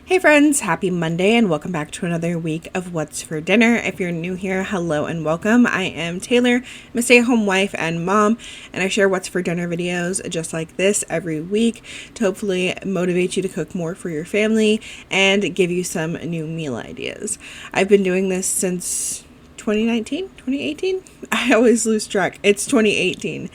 Hey friends, happy Monday and welcome back to another week of What's for Dinner. If you're new here, hello and welcome. I am Taylor. I'm a stay-at-home wife and mom, and I share What's for Dinner videos just like this every week to hopefully motivate you to cook more for your family and give you some new meal ideas. I've been doing this since 2018. I always lose track. It's 2018.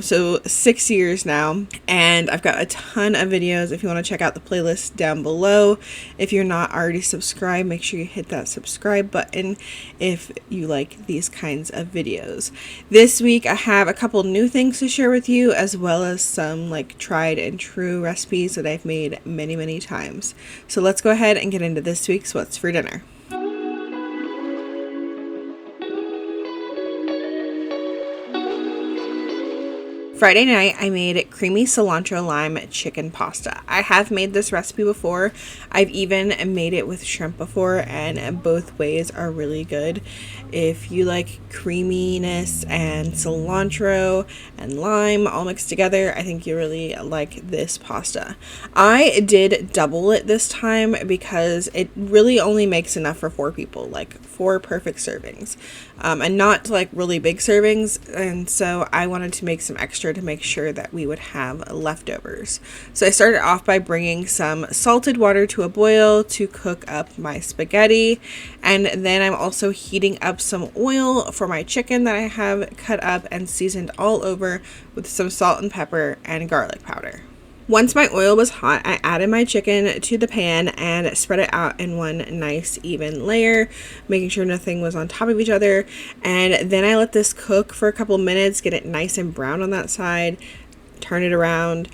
So 6 years now, and I've got a ton of videos. If you want to check out the playlist down below, if you're not already subscribed, make sure you hit that subscribe button if you like these kinds of videos. This week I have a couple new things to share with you, as well as some tried and true recipes that I've made many times. So let's go ahead and get into this week's What's for Dinner. Friday night, I made creamy cilantro lime chicken pasta. I have made this recipe before. I've even made it with shrimp before, and both ways are really good. If you like creaminess and cilantro and lime all mixed together, I think you really like this pasta. I did double it this time because it really only makes enough for 4 people, like 4 perfect servings, and not really big servings. And so I wanted to make some extra to make sure that we would have leftovers. So I started off by bringing some salted water to a boil to cook up my spaghetti, and then I'm also heating up some oil for my chicken that I have cut up and seasoned all over with some salt and pepper and garlic powder. Once my oil was hot, I added my chicken to the pan and spread it out in one nice even layer, making sure nothing was on top of each other. And then I let this cook for a couple minutes, get it nice and brown on that side, turn it around,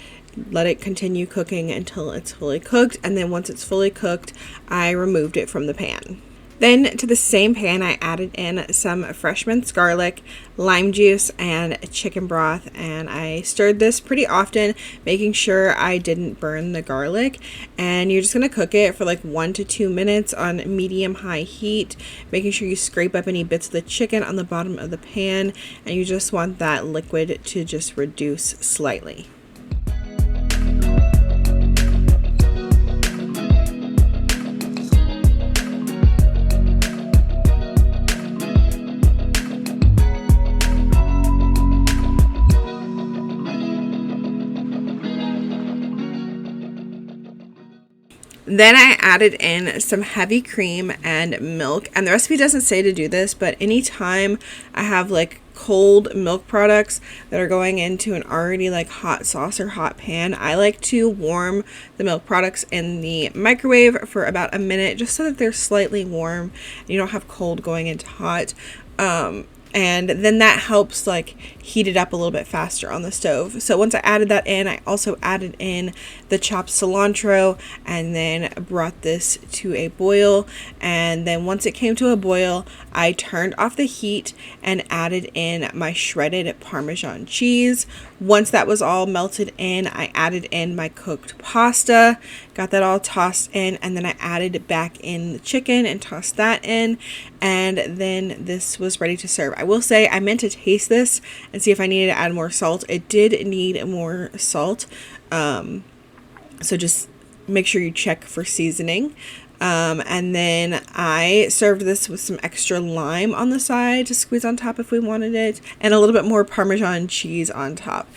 let it continue cooking until it's fully cooked. And then once it's fully cooked, I removed it from the pan. Then to the same pan, I added in some fresh minced garlic, lime juice, and chicken broth, and I stirred this pretty often, making sure I didn't burn the garlic. And you're just going to cook it for 1 to 2 minutes on medium-high heat, making sure you scrape up any bits of the chicken on the bottom of the pan, and you just want that liquid to just reduce slightly. Then I added in some heavy cream and milk, and the recipe doesn't say to do this, but anytime I have cold milk products that are going into an already hot sauce or hot pan, I like to warm the milk products in the microwave for about a minute, just so that they're slightly warm and you don't have cold going into hot. And then that helps heat it up a little bit faster on the stove. So once I added that in, I also added in the chopped cilantro and then brought this to a boil. And then once it came to a boil, I turned off the heat and added in my shredded Parmesan cheese. Once that was all melted in, I added in my cooked pasta, got that all tossed in, and then I added back in the chicken and tossed that in, and then this was ready to serve. I will say I meant to taste this and see if I needed to add more salt. It did need more salt, so just make sure you check for seasoning. And then I served this with some extra lime on the side to squeeze on top if we wanted it, and a little bit more Parmesan cheese on top.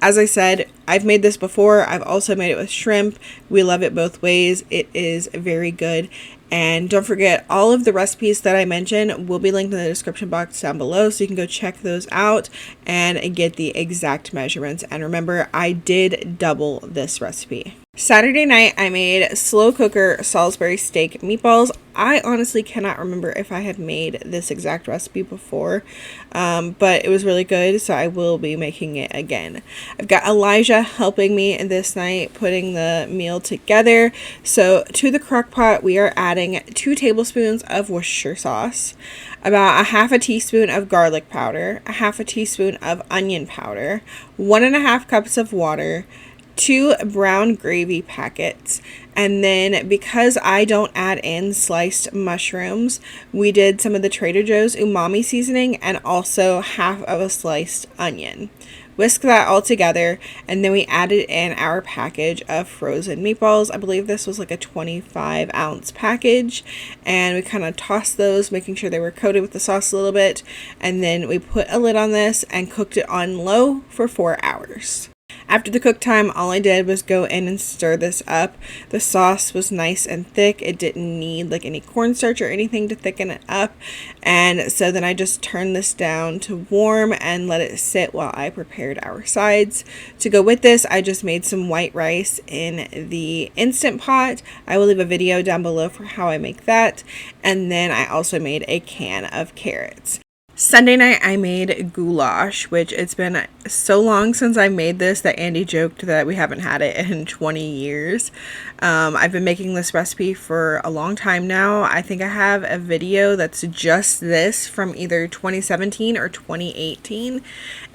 As I said, I've made this before. I've also made it with shrimp. We love it both ways. It is very good. And don't forget, all of the recipes that I mentioned will be linked in the description box down below, so you can go check those out and get the exact measurements. And remember, I did double this recipe. Saturday night, I made slow cooker Salisbury steak meatballs. I honestly cannot remember if I have made this exact recipe before, but it was really good, so I will be making it again. I've got Elijah helping me this night putting the meal together. So to the crock pot, we are adding 2 tablespoons of Worcestershire sauce, about a half a teaspoon of garlic powder, a half a teaspoon of onion powder, 1.5 cups of water, 2 brown gravy packets, and then because I don't add in sliced mushrooms, we did some of the Trader Joe's umami seasoning and also half of a sliced onion. Whisk that all together, and then we added in our package of frozen meatballs. I believe this was like a 25-ounce package, and we kind of tossed those, making sure they were coated with the sauce a little bit, and then we put a lid on this and cooked it on low for 4 hours. After the cook time, all I did was go in and stir this up. The sauce was nice and thick. It didn't need like any cornstarch or anything to thicken it up. And so then I just turned this down to warm and let it sit while I prepared our sides. To go with this, I just made some white rice in the Instant Pot. I will leave a video down below for how I make that. And then I also made a can of carrots. Sunday night I made goulash, which it's been so long since I made this that Andy joked that we haven't had it in 20 years. I've been making this recipe for a long time now. I think I have a video that's just this from either 2017 or 2018,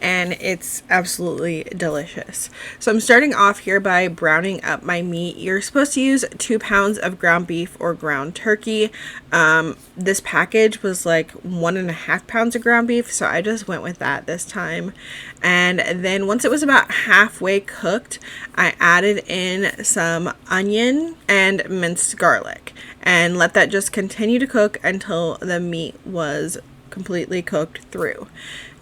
and it's absolutely delicious. So I'm starting off here by browning up my meat. You're supposed to use 2 pounds of ground beef or ground turkey. This package was like 1.5 pounds of ground beef, so I just went with that this time. And then once it was about halfway cooked, I added in some onion and minced garlic and let that just continue to cook until the meat was completely cooked through.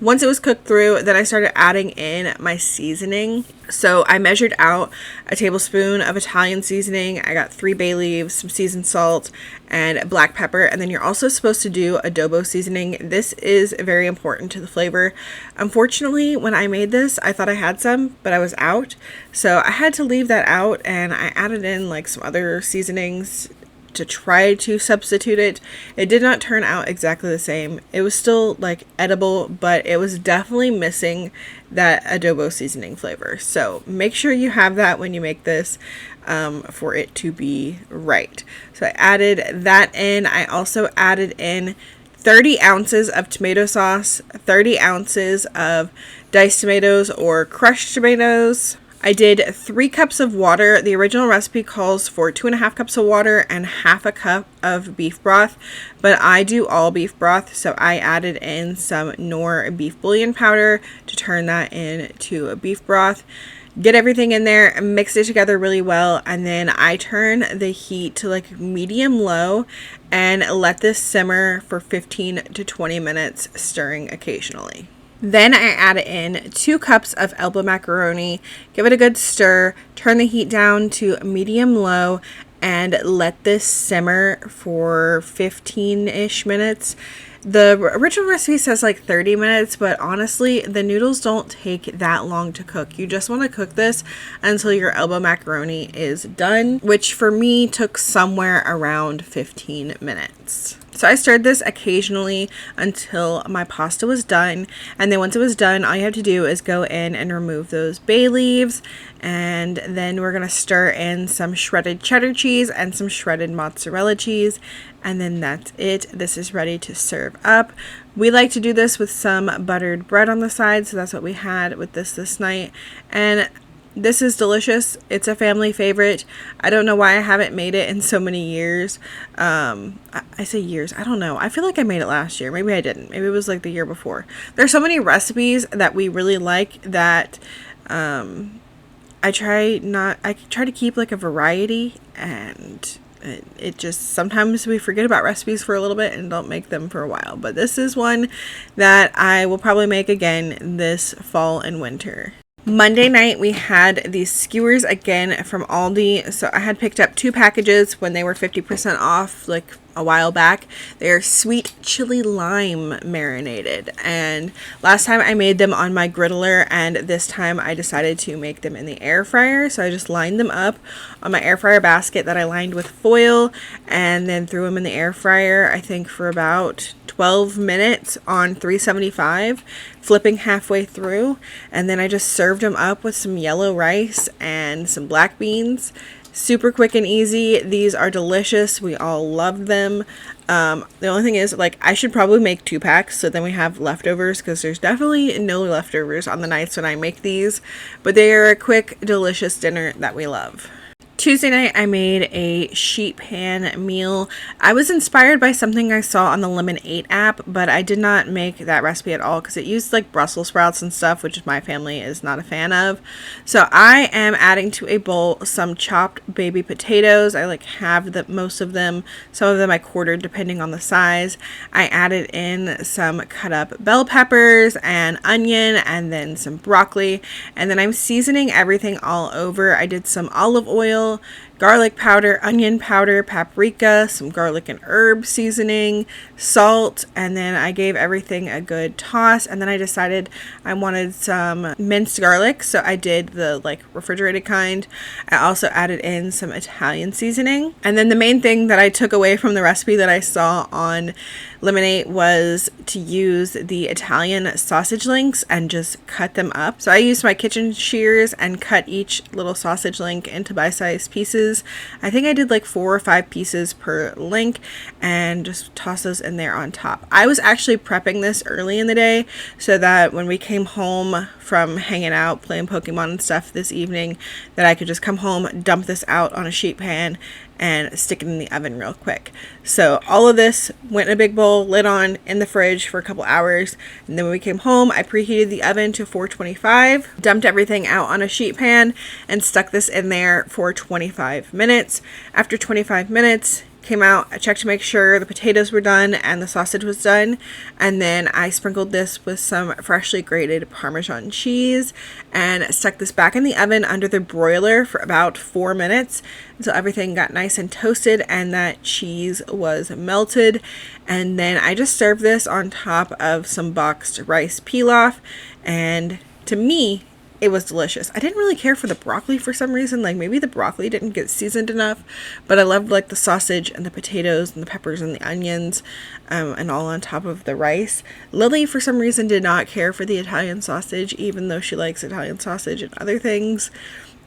Once it was cooked through, then I started adding in my seasoning. So I measured out a tablespoon of Italian seasoning. I got 3 bay leaves, some seasoned salt, and black pepper. And then you're also supposed to do adobo seasoning. This is very important to the flavor. Unfortunately, when I made this, I thought I had some, but I was out. So I had to leave that out, and I added in like some other seasonings to try to substitute it. It did not turn out exactly the same. It was still like edible, but it was definitely missing that adobo seasoning flavor. So make sure you have that when you make this for it to be right. So I added that in. I also added in 30 ounces of tomato sauce, 30 ounces of diced tomatoes or crushed tomatoes. I did 3 cups of water. The original recipe calls for 2.5 cups of water and half a cup of beef broth, but I do all beef broth, so I added in some Knorr beef bouillon powder to turn that into a beef broth. Get everything in there and mix it together really well, and then I turn the heat to like medium low and let this simmer for 15 to 20 minutes, stirring occasionally. Then I add in 2 cups of Elba macaroni, give it a good stir, turn the heat down to medium low, and let this simmer for 15-ish minutes. The original recipe says like 30 minutes, but honestly, the noodles don't take that long to cook. You just want to cook this until your Elba macaroni is done, which for me took somewhere around 15 minutes. So I stirred this occasionally until my pasta was done, and then once it was done, all you have to do is go in and remove those bay leaves, and then we're going to stir in some shredded cheddar cheese and some shredded mozzarella cheese, and then that's it. This is ready to serve up. We like to do this with some buttered bread on the side, so that's what we had with this night, and this is delicious. It's a family favorite. I don't know why I haven't made it in so many years. I say years. I don't know. I feel like I made it last year. Maybe I didn't. Maybe it was like the year before. There's so many recipes that we really like that I try to keep like a variety, and it just sometimes we forget about recipes for a little bit and don't make them for a while. But this is one that I will probably make again this fall and winter. Monday night we had these skewers again from Aldi. So I had picked up 2 packages when they were 50% off like a while back. They're sweet chili lime marinated, and last time I made them on my griddler, and this time I decided to make them in the air fryer. So I just lined them up on my air fryer basket that I lined with foil, and then threw them in the air fryer, I think for about 12 minutes on 375, flipping halfway through, and then I just served them up with some yellow rice and some black beans. Super quick and easy. These are delicious. We all love them. The only thing is, like, I should probably make 2 packs so then we have leftovers, because there's definitely no leftovers on the nights when I make these, but they are a quick, delicious dinner that we love. Tuesday night, I made a sheet pan meal. I was inspired by something I saw on the Lemon 8 app, but I did not make that recipe at all because it used like Brussels sprouts and stuff, which my family is not a fan of. So I am adding to a bowl some chopped baby potatoes. I like have most of them. Some of them I quartered depending on the size. I added in some cut up bell peppers and onion and then some broccoli. And then I'm seasoning everything all over. I did some olive oil, garlic powder, onion powder, paprika, some garlic and herb seasoning, salt, and then I gave everything a good toss. And then I decided I wanted some minced garlic, so I did the like refrigerated kind. I also added in some Italian seasoning. And then the main thing that I took away from the recipe that I saw on Lemonade was to use the Italian sausage links and just cut them up. So I used my kitchen shears and cut each little sausage link into bite-sized pieces. I think I did like 4 or 5 pieces per link and just toss those in there on top. I was actually prepping this early in the day so that when we came home from hanging out, playing Pokemon and stuff this evening, that I could just come home, dump this out on a sheet pan and stick it in the oven real quick. So all of this went in a big bowl, lid on, in the fridge for a couple hours. And then when we came home, I preheated the oven to 425, dumped everything out on a sheet pan, and stuck this in there for 25 minutes. After 25 minutes, came out, I checked to make sure the potatoes were done and the sausage was done, and then I sprinkled this with some freshly grated Parmesan cheese and stuck this back in the oven under the broiler for about 4 minutes until everything got nice and toasted and that cheese was melted. And then I just served this on top of some boxed rice pilaf, and to me, it was delicious. I didn't really care for the broccoli for some reason. Like maybe the broccoli didn't get seasoned enough, but I loved like the sausage and the potatoes and the peppers and the onions, and all on top of the rice. Lily for some reason did not care for the Italian sausage, even though she likes Italian sausage and other things.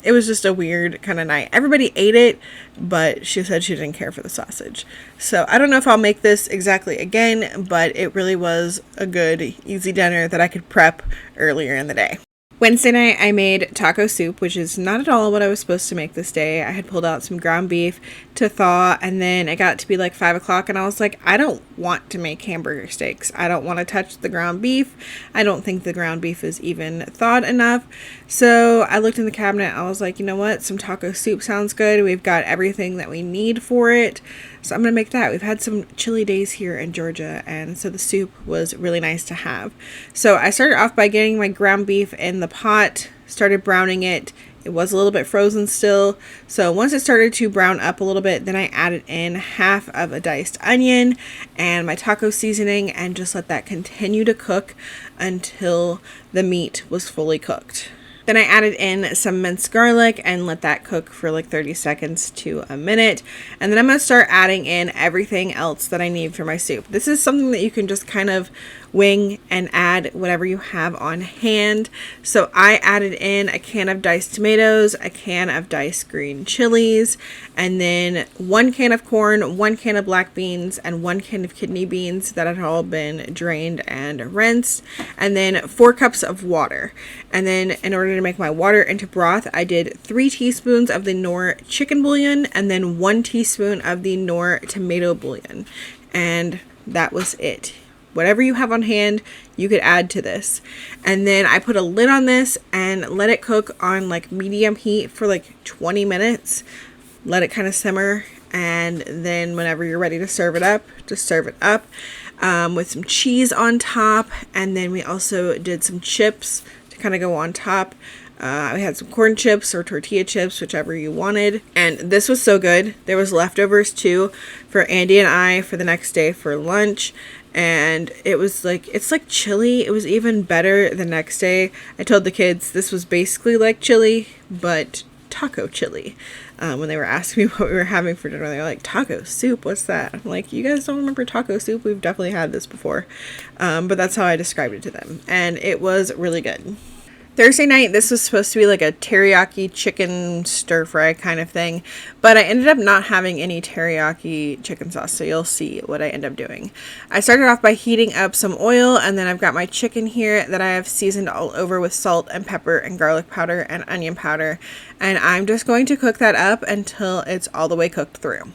It was just a weird kind of night. Everybody ate it, but she said she didn't care for the sausage. So I don't know if I'll make this exactly again, but it really was a good, easy dinner that I could prep earlier in the day. Wednesday night, I made taco soup, which is not at all what I was supposed to make this day. I had pulled out some ground beef to thaw, and then it got to be like 5 o'clock, and I was like, I don't want to make hamburger steaks. I don't want to touch the ground beef. I don't think the ground beef is even thawed enough. So I looked in the cabinet. I was like, you know what? Some taco soup sounds good. We've got everything that we need for it. So I'm going to make that. We've had some chilly days here in Georgia, and so the soup was really nice to have. So I started off by getting my ground beef in the pot, started browning it. It was a little bit frozen still. So once it started to brown up a little bit, then I added in half of a diced onion and my taco seasoning and just let that continue to cook until the meat was fully cooked. Then I added in some minced garlic and let that cook for like 30 seconds to a minute. And then I'm going to start adding in everything else that I need for my soup. This is something that you can just kind of wing and add whatever you have on hand. So I added in a can of diced tomatoes, a can of diced green chilies, and then 1 can of corn, 1 can of black beans, and 1 can of kidney beans that had all been drained and rinsed, and then 4 cups of water. And then in order to make my water into broth, I did 3 teaspoons of the Knorr chicken bouillon and then 1 teaspoon of the Knorr tomato bouillon. And that was it. Whatever you have on hand, you could add to this. And then I put a lid on this and let it cook on like medium heat for like 20 minutes. Let it kind of simmer. And then whenever you're ready to serve it up, just serve it up with some cheese on top. And then we also did some chips to kind of go on top. We had some corn chips or tortilla chips, whichever you wanted. And this was so good. There was leftovers too for Andy and I for the next day for lunch. And it was like, it's like chili. It was even better the next day. I told the kids this was basically like chili, but taco chili. When they were asking me what we were having for dinner, they were like, taco soup, what's that? I'm like, you guys don't remember taco soup? We've definitely had this before. But that's how I described it to them. And it was really good. Thursday night, this was supposed to be like a teriyaki chicken stir fry kind of thing, but I ended up not having any teriyaki chicken sauce, so you'll see what I end up doing. I started off by heating up some oil, and then I've got my chicken here that I have seasoned all over with salt and pepper and garlic powder and onion powder, and I'm just going to cook that up until it's all the way cooked through.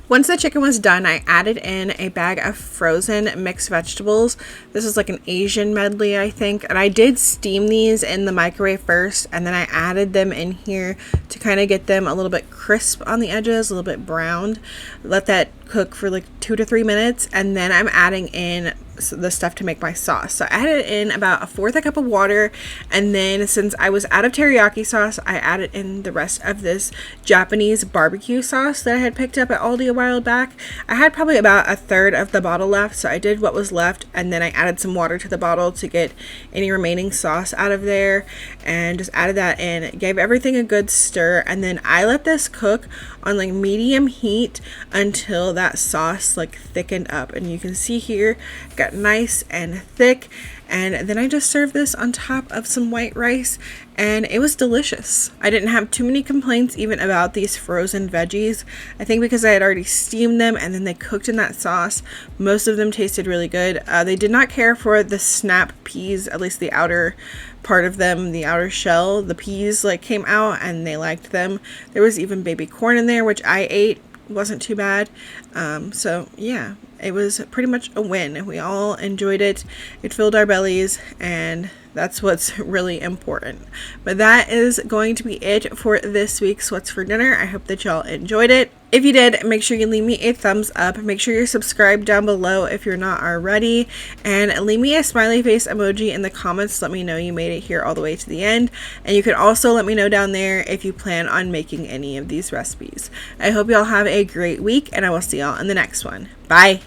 Once the chicken was done, I added in a bag of frozen mixed vegetables. This is like an Asian medley, I think. And I did steam these in the microwave first, and then I added them in here to kind of get them a little bit crisp on the edges, a little bit browned. Let that cook for like 2 to 3 minutes, and then I'm adding in the stuff to make my sauce. So I added in about 1/4 cup of water, and then since I was out of teriyaki sauce, I added in the rest of this Japanese barbecue sauce that I had picked up at Aldi a while back. I had probably about 1/3 of the bottle left, so I did what was left, and then I added some water to the bottle to get any remaining sauce out of there, and just added that in, gave everything a good stir, and then I let this cook on like medium heat until that sauce like thickened up. And you can see here, got nice and thick, and then I just served this on top of some white rice, and it was delicious. I didn't have too many complaints even about these frozen veggies. I think because I had already steamed them and then they cooked in that sauce, most of them tasted really good. They did not care for the snap peas, at least the outer part of them, the outer shell. The peas like came out and they liked them. There was even baby corn in there, which I ate. Wasn't too bad. So yeah, it was pretty much a win. We all enjoyed it. It filled our bellies, and that's what's really important. But that is going to be it for this week's What's for Dinner. I hope that y'all enjoyed it. If you did, make sure you leave me a thumbs up. Make sure you're subscribed down below if you're not already. And leave me a smiley face emoji in the comments. Let me know you made it here all the way to the end. And you can also let me know down there if you plan on making any of these recipes. I hope y'all have a great week, and I will see y'all in the next one. Bye!